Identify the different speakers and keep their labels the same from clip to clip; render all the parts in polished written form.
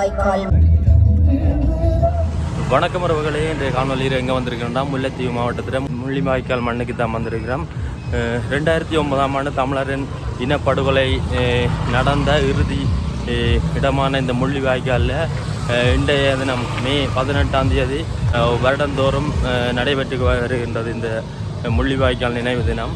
Speaker 1: முள்ளிவாய்க்கால்.
Speaker 2: வணக்கம் உறவுகளே, இன்றைய காணொலியில் எங்கே வந்திருக்கிறோம்னா முல்லைத்தீவு மாவட்டத்தில் முள்ளிவாய்க்கால் மண்ணுக்கு தான் வந்திருக்கிறோம். 2009ஆம் ஆண்டு தமிழரின் இனப்படுகொலை நடந்த இறுதி இடமான இந்த முள்ளிவாய்க்காலில் இன்றைய தினம் மே 18ஆம் தேதி வருடந்தோறும் நடைபெற்று வருகின்றது இந்த முள்ளிவாய்க்கால் நினைவு தினம்.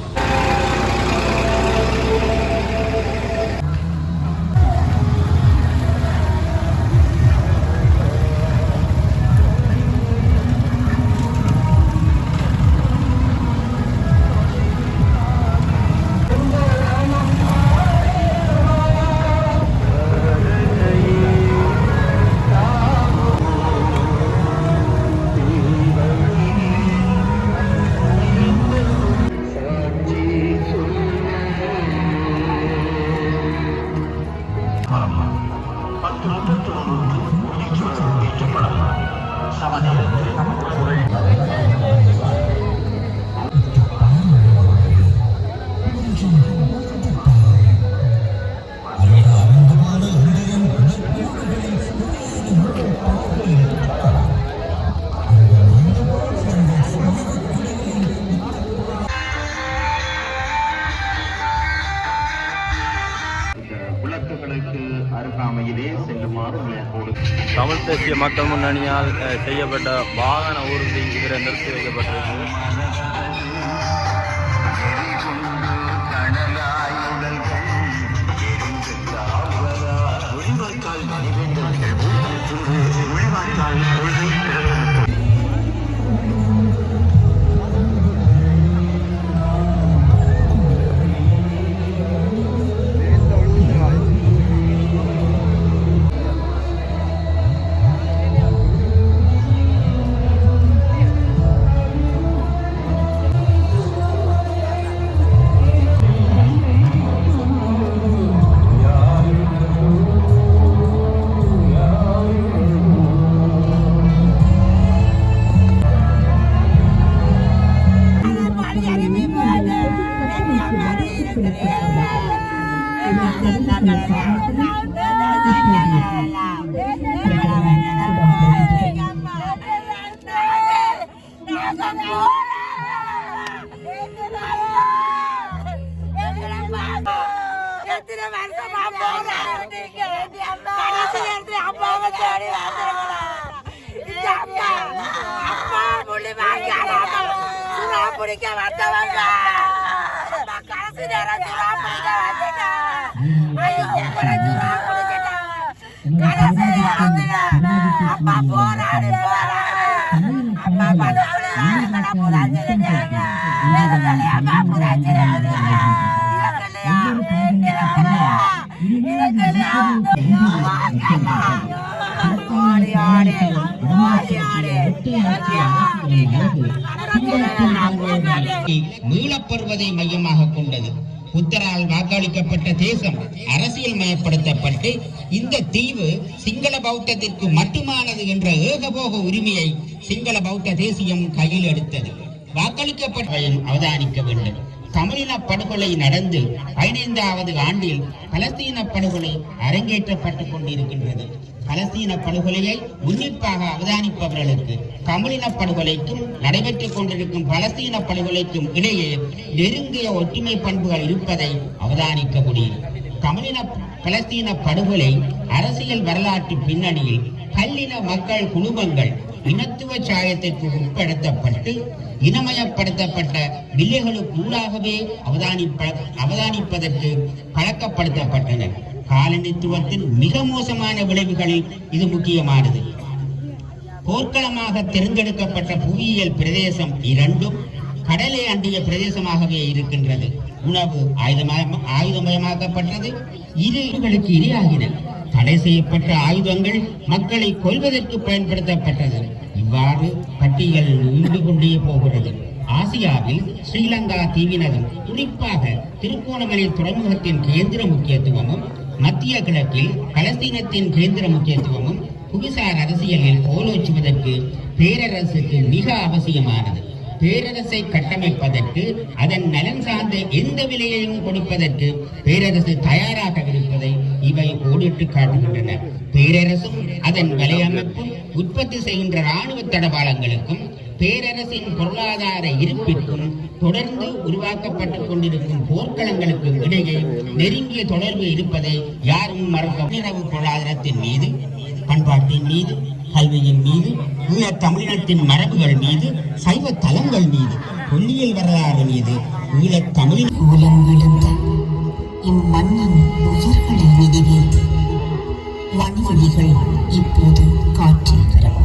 Speaker 2: தமிழ் தேசிய மக்கள் முன்னணியால் செய்யப்பட்ட வாகன ஊர்தி இதில் நிறுத்தி வைக்கப்பட்டிருக்கு.
Speaker 3: மீளப்பெறுவதை மையமாக கொண்டது. புத்தரால் வாக்களிக்கப்பட்ட தேசம் அரசியல் மயப்படுத்தப்பட்டு இந்த தீவு சிங்கள பௌத்தத்திற்கு மட்டுமானது என்ற ஏகபோக உரிமையை சிங்கள பௌத்த தேசியம் கையில் எடுத்தது. வாக்களிக்கப்பட்டவையும் அவதானிக்க வேண்டும். தமிழின படுகொலை நடந்து 15வது ஆண்டில் பலஸ்தீன படுகொலை அரங்கேற்றப்பட்டுக் கொண்டிருக்கின்றது. பலஸ்தீன படுகொலையை உன்னிப்பாக அவதானிப்பவர்களுக்கு தமிழின படுகொலைக்கும் நடைபெற்றுக் கொண்டிருக்கும் பலஸ்தீன படுகொலைக்கும் இடையே நெருங்கிய ஒற்றுமை பண்புகள் இருப்பதை அவதானிக்க முடியும். தமிழின பலஸ்தீன படுகொலை அரசியல் வரலாற்று பின்னணியில் பல்லின மக்கள் குழுமங்கள் இனத்துவ சாயத்திற்கு உட்படுத்தப்பட்டு இனமயப்படுத்தப்பட்ட வில்லைகளுக்கூடாகவே அவதானிப்பதற்கு பழக்கப்படுத்தப்பட்டனர். காலனித்துவத்தின் மிக மோசமான விளைவுகளில் இது முக்கியமானது. போர்க்களமாக தேர்ந்தெடுக்கப்பட்ட புவியியல் பிரதேசம் இரண்டும் கடலை அண்டிய பிரதேசமாகவே இருக்கின்றது. உணவு ஆயுதமயமாக்கப்பட்டது. இருகளுக்கு இரையாகின. தடை செய்யப்பட்ட ஆயுதங்கள் மக்களை கொல்வதற்கு பயன்படுத்தப்பட்டது. இவ்வாறு பட்டியல் நீண்டு கொண்டே போகிறது. ஆசியாவில் ஸ்ரீலங்கா தீவினதும் குறிப்பாக திருகோணமலை துறைமுகத்தின் கேந்திர முக்கியத்துவமும் மத்திய கிழக்கில் பலஸ்தீனத்தின் கேந்திர முக்கியத்துவமும் புவிசார் அரசியலில் கோலோச்சுவதற்கு பேரரசுக்கு மிக அவசியமானது. பேரரசை கட்டமைப்பதற்கு அதன் நலன் சார்ந்த எந்த விலையையும் கொடுப்பதற்கு பேரரசு தயாராக இருப்பதை இவை இயல்பை கோடிட்டு காட்டுகின்றன. பேரரசும் அதன் வலையமைப்பும் உற்பத்தி செய்கின்ற இராணுவ தடபாளங்களுக்கும் பேரரசின் பொருளாதார இருப்பிற்கும் தொடர்ந்து உருவாக்கப்பட்டுக் கொண்டிருக்கும் போர்க்களங்களுக்கும் இடையே நெருங்கிய தொடர்பு இருப்பதை யாரும் மறக்க. இரவு பொருளாதாரத்தின் மீது, பண்பாட்டின் மீது, கல்வியின் மீது, ஈழத் தமிழினத்தின் மரபுகள் மீது, சைவ தலங்கள் மீது, தொல்லியல் வரலாறு மீது, ஈழத் தமிழின்
Speaker 1: மூலம் விழுந்த இம்மண்ணின் உயிர்களை நினைவேற்று மணிவெளிகள் இப்போது காற்றில் பரவும்.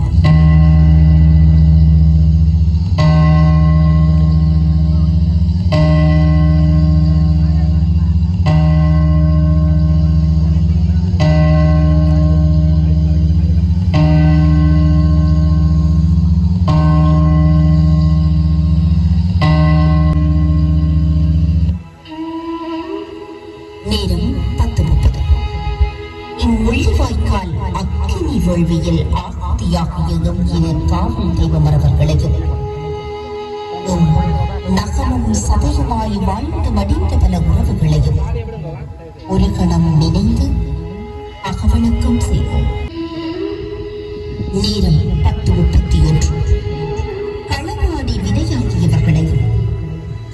Speaker 1: இம்முள்ளிவாய்க்கால் அக்கினி வேள்வியில் ஆர்த்தியாகியதும் என காவல் தெய்வமரவர்களையும் நகமும் சதையுமாய் வாழ்ந்து மடிந்த பல உறவுகளையும் ஒரு கணம் நினைந்து அகவணக்கம் செய்வோம். நேரம் 10:31. களவாடி விதையாகியவர்களையும்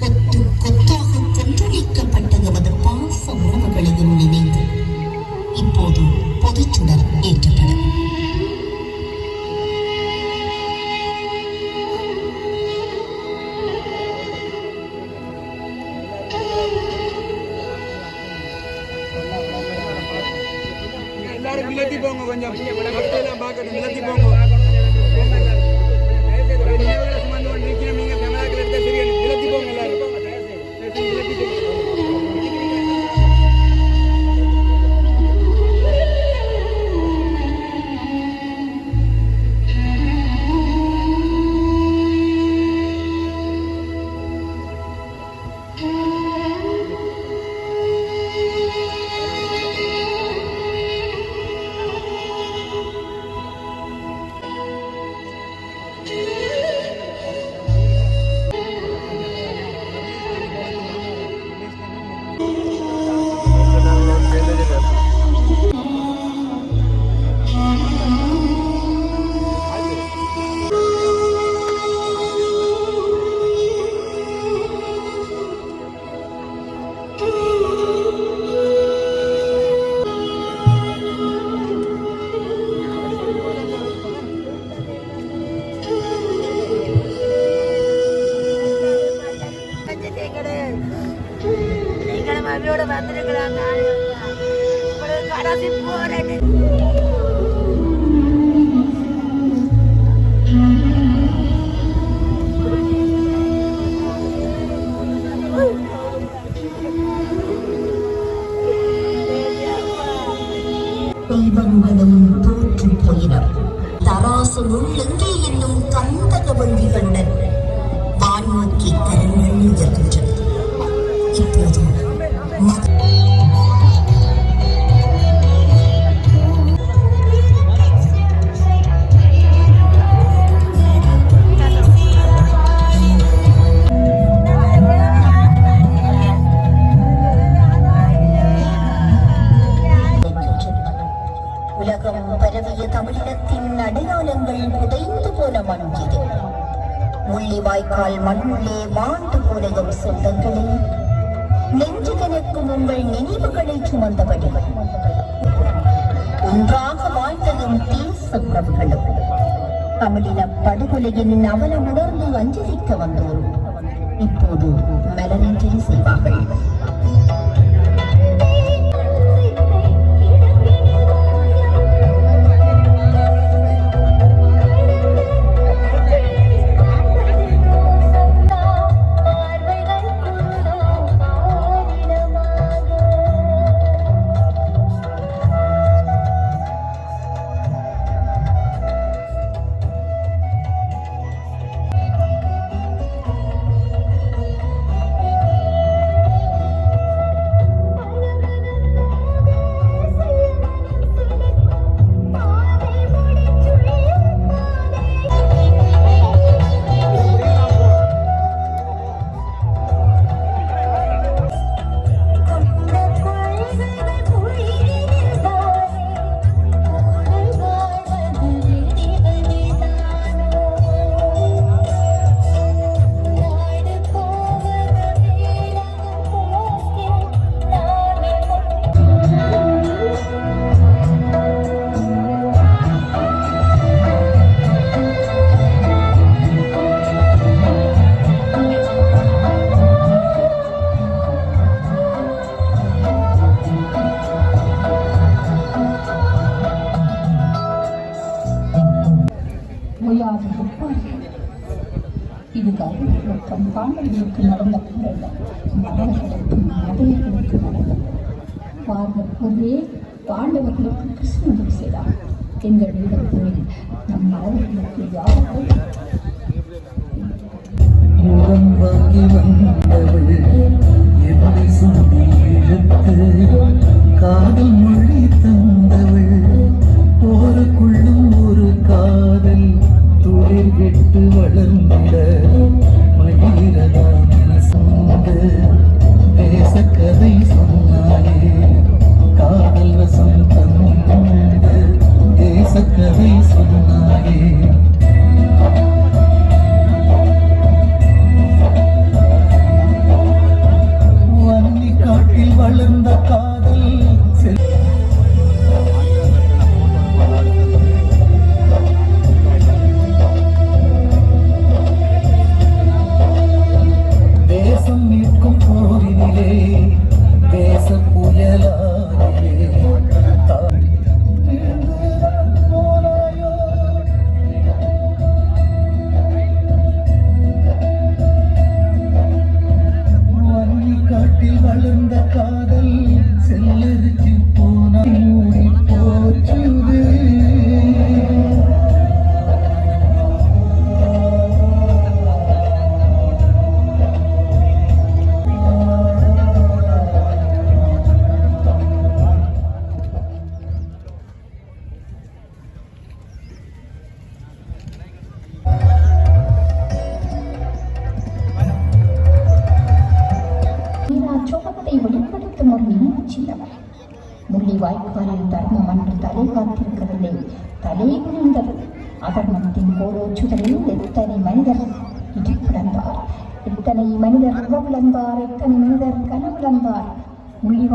Speaker 1: கொத்து கொத்தாக கொன்றொழிக்கப்பட்ட எமது பாச உறவுகளையும் நினைந்து இப்போது பொதுச்சுடர் ஏற்றப்படும்.
Speaker 4: எல்லாரும் விலத்தி போங்க, கொஞ்சம் பார்க்கணும், விலத்தி போங்க. நீங்க தமிழாக்கள் எடுத்த சரியா விலத்தி போங்க, எல்லாரும் விலத்தி போங்க.
Speaker 5: அவரோட வந்திருக்கிறாங்க. கடைசி போராடி
Speaker 1: தெய்வங்களும் தோற்று போயினர். தராசு நுள்ளெங்கே என்னும் கந்தக வண்டிகளுடன் வானோக்கி கரங்கள் உயர்கின்றன. இப்போது உலகம் பரவிய தமிழினத்தின் அடையாளங்கள் புதைந்து போன மண் இது. முள்ளிவாய்க்கால் மண்ணுள்ளே மாண்டு போனதும் சொந்தங்களே, நெஞ்சு கணக்கும் உங்கள் நினைவுகளை சுமந்தபடி ஒன்றாக வாழ்ந்ததும் தேச உறவுகளும் தமிழின படுகொலையின் அவலம் உணர்ந்து அஞ்சலிக்க வந்தோரும் இப்போது மலரஞ்சலி செய்வார்கள்.
Speaker 6: அழியாது ஒப்பார்கள். இது கருவிகளுக்கும் பாண்டவர்களுக்கு நடந்த போரல்ல, மன்னர்களுக்கும் மதையர்களுக்கு நடந்தது. பார்வர் ஒரே பாண்டவர்களுக்கு கிருஷ்ணனுக்கு செய்தார். எங்கள் வீரர்களில் நம் மலர்களுக்கு யாரும்
Speaker 7: வாங்கி வந்தவள் என்னை சொல்லி இழுத்து காதல் மொழி தந்தவள் போருக்குள்ளும் ஒரு காதல் துளிர் விட்டு வளர்ந்திட மயிரதான் சொந்த தேசக்கதை சொன்னாலே காதல் ரசம் தந்த தேசக்கதை சொன்னாலே காட்டில் வளர்ந்த காதல் தேசம் மீட்கும் போரினிலே தேச புயலாலே காட்டில் வளர்ந்த காதல் செல்லரிச்சு போன மூடி போச்சுது.
Speaker 6: சோகத்தை வெளிப்படுத்தும் ஒரு நினைவு சின்னவர். முள்ளிவாய்க்காலில் தர்மம் அன்று தலை காத்திருக்கவில்லை, தலை குனிந்தது. அதர்மத்தின் கோரோச்சுதலில் எத்தனை மனிதர் இடிப்பிழந்தார், எத்தனை மனிதர் உறவிழந்தார், எத்தனை மனிதர் கனவிழந்தார். முள்ளிவாய்